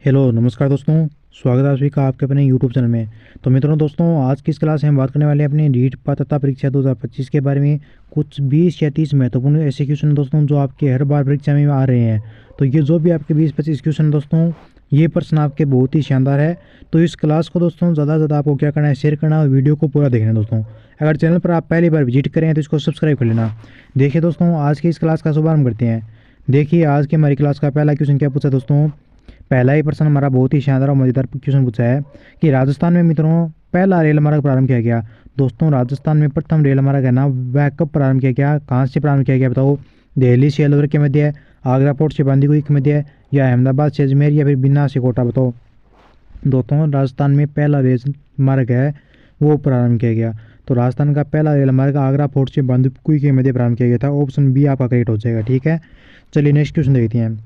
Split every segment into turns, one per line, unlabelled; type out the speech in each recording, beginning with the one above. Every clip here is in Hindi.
हेलो नमस्कार दोस्तों। स्वागत है आप सभी का आपके अपने यूट्यूब चैनल में। तो मित्रों दोस्तों, आज की इस क्लास में हम बात करने वाले हैं अपनी नीट पात्रता परीक्षा 2025 के बारे में। कुछ 20 या 30 महत्वपूर्ण ऐसे क्वेश्चन दोस्तों जो आपके हर बार परीक्षा में आ रहे हैं। तो ये जो भी आपके 20-25 क्वेश्चन दोस्तों, ये प्रश्न आपके बहुत ही शानदार है। तो इस क्लास को दोस्तों ज़्यादा से ज़्यादा आपको क्या करना है, शेयर करना और वीडियो को पूरा देखना है दोस्तों। अगर चैनल पर आप पहली बार विजिट करें तो इसको सब्सक्राइब कर लेना। देखिए दोस्तों, आज की इस क्लास का शुभारंभ करते हैं। देखिए आज की हमारी क्लास का पहला क्वेश्चन क्या पूछा दोस्तों। पहला ही प्रश्न हमारा बहुत ही शानदार और मजेदार क्वेश्चन पूछा है कि राजस्थान में मित्रों पहला रेल मार्ग प्रारंभ किया गया। दोस्तों राजस्थान में प्रथम रेल मार्ग है ना, वह कब प्रारंभ किया गया, कहाँ से प्रारंभ किया गया बताओ। दिल्ली से अलवर के मध्य, आगरा पोर्ट से बांदीकुई के मध्य, या अहमदाबाद से अजमेर, या फिर बिन्ना से कोटा बताओ। दोस्तों राजस्थान में पहला रेल मार्ग है वो प्रारंभ किया गया। तो राजस्थान का पहला रेल मार्ग आगरा फोर्ट से बांदीकुई के मध्य प्रारंभ किया गया था। ऑप्शन बी आपका करेक्ट हो जाएगा। ठीक है, चलिए नेक्स्ट क्वेश्चन देखते हैं।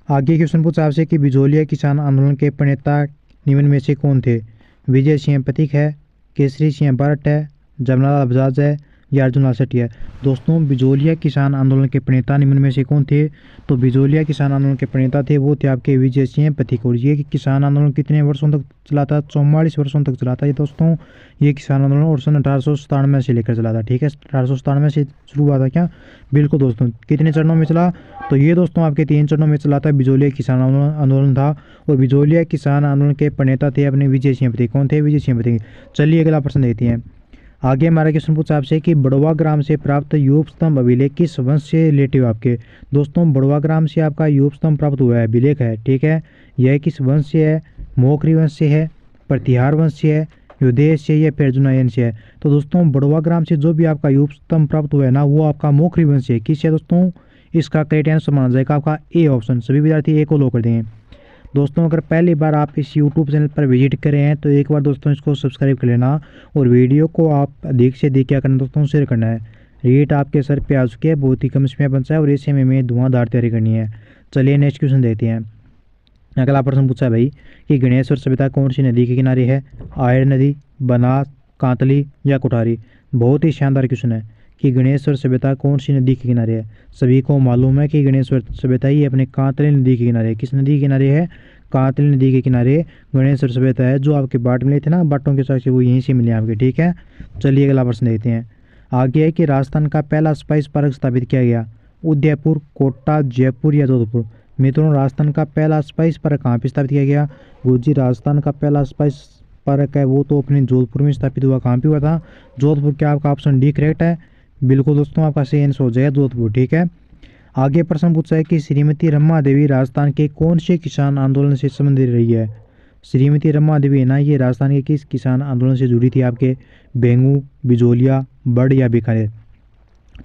आगे क्वेश्चन पूछा आपसे कि बिजोलिया किसान आंदोलन के प्रणेता निम्न में से कौन थे। विजय सिंह पथिक है, केसरी सिंह बरट है, जमनालाल बजाज है, या अर्जुन लाल सेठी है। दोस्तों बिजोलिया किसान आंदोलन के प्रणेता निम्न में से कौन थे। तो बिजोलिया किसान आंदोलन के प्रणेता थे वो थे आपके विजय सिंह पथिक। और ये किसान आंदोलन कितने वर्षों तक चला था, 44 वर्षों तक चला था ये दोस्तों। ये किसान आंदोलन और सन 1897 से लेकर चला था। ठीक है, 1897 से शुरू हुआ था क्या, बिल्कुल दोस्तों। कितने चरणों में चला, तो ये दोस्तों आपके 3 चरणों में चला था। बिजोलिया किसान आंदोलन था और बिजोलिया किसान आंदोलन के प्रणेता थे अपने विजय सिंह पथिक। कौन थे, विजय सिंह पथिक। चलिए अगला प्रश्न देखते हैं। आगे हमारा क्वेश्चन पूछा आपसे कि बड़वा ग्राम से प्राप्त यूप स्तंभ अभिलेख किस वंश से रिलेटिव आपके। दोस्तों बड़वा ग्राम से आपका यूप स्तंभ प्राप्त हुआ है, अभिलेख है। ठीक है, यह किस वंश से है, मोखरी वंश से है, प्रतिहार वंश से है, युदेश से, या फिर अर्जुनायन से है। तो दोस्तों बड़वा ग्राम से जो भी आपका यूप स्तंभ प्राप्त हुआ है ना, वो आपका मोखरी वंश से है। किससे दोस्तों, इसका करेक्ट आंसर माना जाएगा आपका ए ऑप्शन। सभी विद्यार्थी ए को लो कर देंगे। दोस्तों अगर पहली बार आप इस यूट्यूब चैनल पर विजिट करें हैं तो एक बार दोस्तों इसको सब्सक्राइब कर लेना और वीडियो को आप अधिक से अधिक क्या करना दोस्तों, शेयर करना है। रेट आपके सर पे आ चुके हैं, बहुत ही कम समय बन है और ऐसे में धुआंधार तैयारी करनी है। चलिए नेक्स्ट क्वेश्चन देखते हैं। अगला प्रश्न पूछा है भाई कि गणेश्वर सभ्यता कौन सी नदी के किनारे है। आयर नदी, बनास, कांतली, या कुठारी। बहुत ही शानदार क्वेश्चन है कि गणेश्वर सभ्यता कौन सी नदी के किनारे है। सभी को मालूम है कि गणेश्वर सभ्यता ही अपने कांतली नदी के किनारे है। किस नदी के किनारे है, कांतली नदी के किनारे गणेश्वर सभ्यता है। जो आपके बाट मिले थे ना बाटों के साथ, वो यहीं से मिले आपके। ठीक है, चलिए अगला प्रश्न देखते हैं। आगे है कि राजस्थान का पहला स्पाइस पार्क स्थापित किया गया। उदयपुर, कोटा, जयपुर, या जोधपुर। मित्रों राजस्थान का पहला स्पाइस पार्क कहाँ पे स्थापित किया गया। गुरुजी राजस्थान का पहला स्पाइस पार्क है वो तो अपने जोधपुर में स्थापित हुआ। कहाँ पे हुआ था, जोधपुर। क्या आपका ऑप्शन डी करेक्ट है, बिल्कुल दोस्तों आपका सही आंसर हो जाएगा जोधपुर। ठीक है, आगे प्रश्न पूछा है कि श्रीमती रमा देवी राजस्थान के कौन से किसान आंदोलन से संबंधित रही है। श्रीमती रमा देवी है ना, ये राजस्थान के किस किसान आंदोलन से जुड़ी थी आपके, बेंगू, बिजोलिया, बड़, या बीकानेर।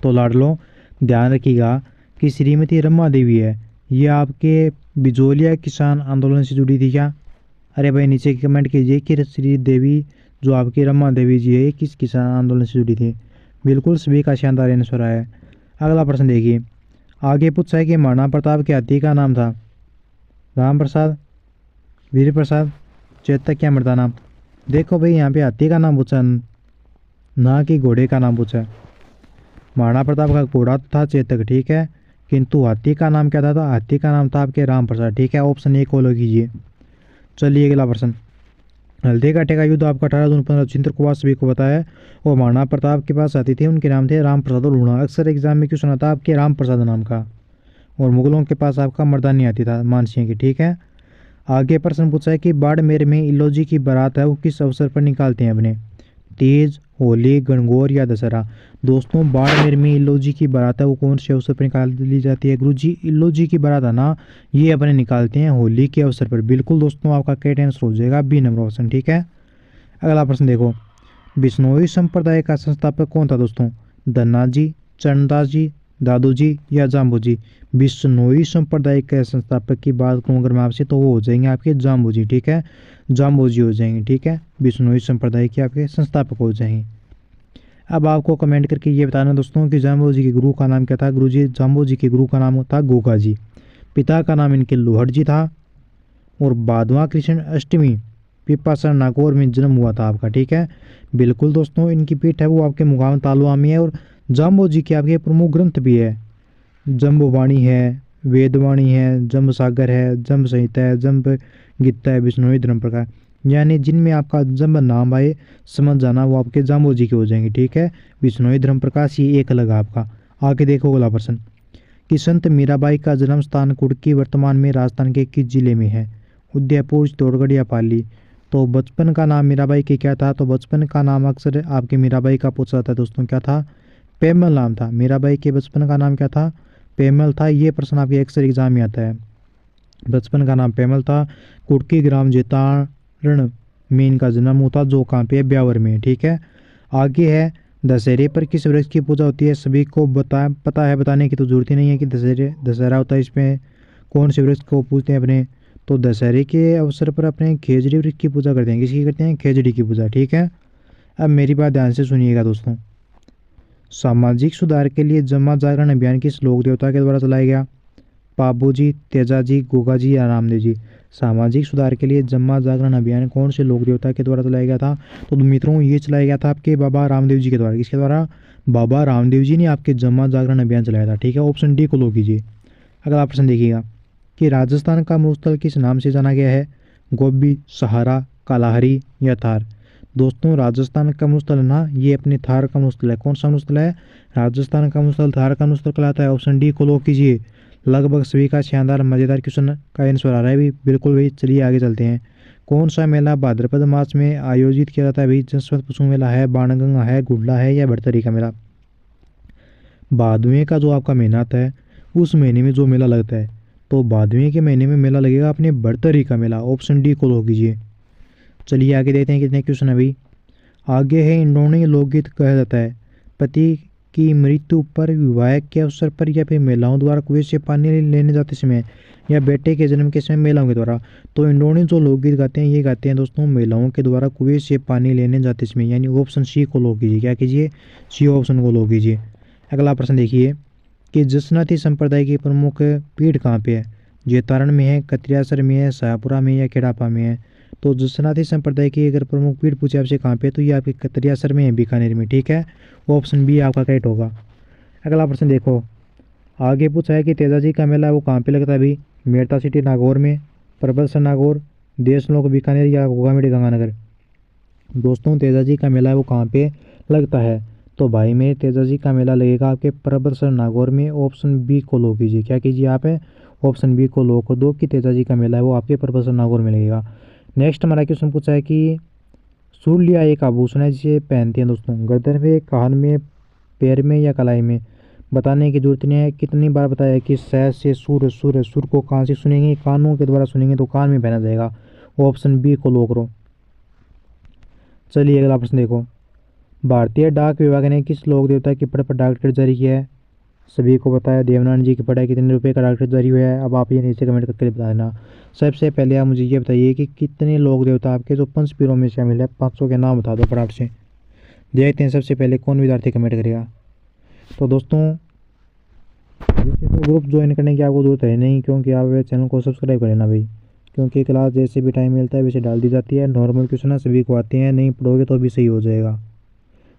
तो लाडलो ध्यान रखिएगा कि श्रीमती रमा देवी है ये आपके बिजोलिया किसान आंदोलन से जुड़ी थी क्या। अरे भाई नीचे कमेंट कीजिए कि श्री देवी जो आपकी रमा देवी जी है ये किस किसान आंदोलन से जुड़ी थी। बिल्कुल सभी का शानदार आंसर है। अगला प्रश्न देखिए। आगे पूछा है कि महाराणा प्रताप के हाथी का नाम था राम प्रसाद, वीर प्रसाद, चेतक, या मर्दाना। देखो भाई यहाँ पे हाथी का नाम पूछा ना कि घोड़े का नाम पूछा। महाराणा प्रताप का घोड़ा था चेतक, ठीक है, किंतु हाथी का नाम क्या था, तो हाथी का नाम था आपके राम प्रसाद। ठीक है, ऑप्शन ए को लो कीजिए। चलिए अगला प्रश्न। हल्दी घाटी का युद्ध आपका 18 जून 15 चित्रकूट सभी को पता है। और महाराणा प्रताप के पास आती थी, उनके नाम थे राम प्रसाद और लूणा। अक्सर एग्जाम में क्वेश्चन आता आपके राम प्रसाद नाम का। और मुगलों के पास आपका मर्दानी आती था मानसिंह की। ठीक है, आगे प्रश्न पूछा है कि बाड़मेर में इलोजी की बारात है वो किस अवसर पर निकालते हैं अपने, तीज, होली, गणगौर, या दशहरा। दोस्तों बाड़मेर में इलोजी की बारात है वो कौन से अवसर पर निकाल ली जाती है। गुरुजी इलोजी की बारात है ना, ये अपने निकालते हैं होली के अवसर पर। बिल्कुल दोस्तों आपका करेक्ट आंसर हो जाएगा बी नंबर ऑप्शन। ठीक है, अगला प्रश्न देखो। बिश्नोई संप्रदाय का संस्थापक कौन था दोस्तों, धन्ना जी, चरणदास जी, दादू जी, या जाम्बू जी। बिश्नोई संप्रदाय के संस्थापक की बात करूँ अगर मैं आपसे तो वो हो जाएंगे आपके जाम्बू जी। ठीक है, जाम्बू जी हो जाएंगे। ठीक है, बिश्नोई संप्रदाय के आपके संस्थापक हो जाएंगे। अब आपको कमेंट करके ये बताना दोस्तों कि जाम्बू जी के गुरु का नाम क्या था। गुरु जी जाम्बू जी के गुरु का नाम था गोगा जी। पिता का नाम इनके लोहड़ जी था। और बाधवा कृष्ण अष्टमी पिपासर नागौर में जन्म हुआ था आपका। ठीक है, बिल्कुल दोस्तों इनकी पीठ है वो आपके मुकाम तालुआ में है। और जाम्बू जी के आपके प्रमुख ग्रंथ भी है, जम्बूवाणी है, वेदवाणी है, जम्ब सागर है, जम्ब संहिता है, जम्ब गीता है, बिश्नोई धर्म प्रकार। यानी जिनमें आपका जम्ब नाम आए समझ जाना वो आपके जाम्बो जी के हो जाएंगे, ठीक है। बिश्नोई धर्म प्रकाश ये एक अलग आपका। आगे देखो अगला प्रश्न कि संत मीराबाई का जन्म स्थान कुड़की वर्तमान में राजस्थान के किस जिले में है? उदयपुर, चित्तौड़गढ़ या पाली? तो बचपन का नाम मीराबाई के क्या था? तो बचपन का नाम अक्सर आपके मीराबाई का पूछा जाता है दोस्तों, क्या था? पेमल नाम था। मीराबाई के बचपन का नाम क्या था? पेमल था। ये प्रश्न आपके अक्सर एग्जाम में आता है। बचपन का नाम पेमल था। कुड़की ग्राम जेतारण में इनका जन्म हुआ था, जो कहाँ पे है? ब्यावर में, ठीक है। आगे है दशहरे पर किस वृक्ष की पूजा होती है? सभी को पता है, बताने की तो जरूरत ही नहीं है कि दशहरा होता है, इसमें कौन से वृक्ष को पूजते हैं अपने? तो दशहरे के अवसर पर अपने खेजड़ी वृक्ष की पूजा करते हैं। किसकी करते हैं? खेजड़ी की पूजा, ठीक है। अब मेरी बात ध्यान से सुनिएगा दोस्तों। सामाजिक सुधार के लिए जमा जागरण अभियान किस लोक देवता के द्वारा चलाया गया? पाबूजी, तेजाजी, गोगाजी या रामदेव जी? सामाजिक सुधार के लिए जमा जागरण अभियान कौन से लोक देवता के द्वारा चलाया गया था? तो मित्रों ये चलाया गया था आपके बाबा रामदेव जी के द्वारा। किसके द्वारा? बाबा रामदेव जी ने आपके जमा जागरण अभियान चलाया था, ठीक है। ऑप्शन डी को लो कीजिए। अगला प्रश्न देखिएगा कि राजस्थान का मरुस्थल किस नाम से जाना गया है? गोबी, सहारा, कालाहारी या थार? दोस्तों राजस्थान का मरुस्थल है ना, ये अपने थार का मरुस्थल है। कौन सा मरुस्थल है? राजस्थान का मरुस्थल थार का मरुस्थल कहलाता है। ऑप्शन डी को लो कीजिए। लगभग सभी का शानदार मजेदार क्वेश्चन का आंसर आ रहा है भाई, बिल्कुल भाई। चलिए आगे चलते हैं। कौन सा मेला भाद्रपद मास में आयोजित किया जाता है भाई? जसवंत पशु मेला है, बाणगंगा है, गुडला है या भरतरी का मेला? भादवें का जो आपका महीना आता है उस महीने में जो मेला लगता है, तो भादवें के महीने में मेला लगेगा अपने भरतरी का मेला। ऑप्शन डी को लो कीजिए। चलिए आगे देखते हैं कितने क्वेश्चन है भाई। आगे है इंडोनी लोकगीत कहा जाता है पति की मृत्यु पर, विवाह के अवसर पर या फिर महिलाओं द्वारा कुएं से पानी लेने जाते समय या बेटे के जन्म के समय महिलाओं के द्वारा। तो इंडोनी जो लोकगीत गाते हैं ये गाते हैं दोस्तों महिलाओं के द्वारा कुएं से पानी लेने जाते समय, यानी ऑप्शन सी को लो कीजिए। क्या कीजिए? सी ऑप्शन को लो कीजिए। अगला प्रश्न देखिए कि जसनाती संप्रदाय की प्रमुख पीठ कहाँ पे है? जेतारण में है, कत्रियासर में है, शाहपुरा में या खेड़ापा में है? तो जसनाती संप्रदाय की अगर प्रमुख पीठ पूछे आपसे कहाँ पे, तो ये आपके कत्रियासर में है, बीकानेर में, ठीक है। ऑप्शन बी आपका करेक्ट होगा। अगला प्रश्न देखो। आगे पूछा है कि तेजाजी का मेला वो कहाँ पे लगता है भाई? मेड़ता सिटी नागौर में, प्रबलसर नागौर, देशनोक बीकानेर या गोगामेड़ी गंगानगर? दोस्तों तेजाजी का मेला वो कहाँ पे लगता है? तो भाई मेरे तेजाजी का मेला लगेगा आपके प्रबलसर नागौर में। ऑप्शन बी को लो कीजिए। क्या कीजिए आप? ऑप्शन बी को लो कर दो कि तेजाजी का मेला है वो आपके प्रबलसर नागौर में लगेगा। नेक्स्ट हमारा क्वेश्चन पूछा है कि सूर्य एक आभूषण है जिसे पहनते हैं दोस्तों गर्दन में, कान में, पैर में या कलाई में? बताने की जरूरत नहीं है। कितनी बार बताया कि सह से सुर, सुर को कान से सुनेंगे, कानों के द्वारा सुनेंगे तो कान में पहना जाएगा। ऑप्शन बी को लो करो। चलिए अगला प्रश्न देखो। भारतीय डाक विभाग ने किस लोक देवता की पढ़ पर डाक टिकट जारी किया है? सभी को बताया देवनारायण जी की पढ़ाई कितने रुपए का डाक टिकट जारी हुआ है? अब आप ये नीचे कमेंट करके बता देना। सबसे पहले आप मुझे ये बताइए कि कितने लोक देवता आपके जो पंच पीरों में शामिल है, 500 के नाम बता दो फटाफट से। देखते हैं सबसे पहले कौन विद्यार्थी कमेंट करेगा। तो दोस्तों वैसे तो ग्रुप ज्वाइन करने की आपको जरूरत है नहीं, क्योंकि आप चैनल को सब्सक्राइब कर लेना भाई, क्योंकि क्लास जैसे भी टाइम मिलता है वैसे डाल दी जाती है। नॉर्मल क्वेश्चन सभी को आते हैं, नहीं पढ़ोगे तो भी सही हो जाएगा।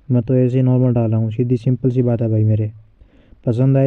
मैं तो ऐसे ही नॉर्मल डाल रहा हूँ, सीधी सिंपल सी बात है भाई। मेरे पसंद आए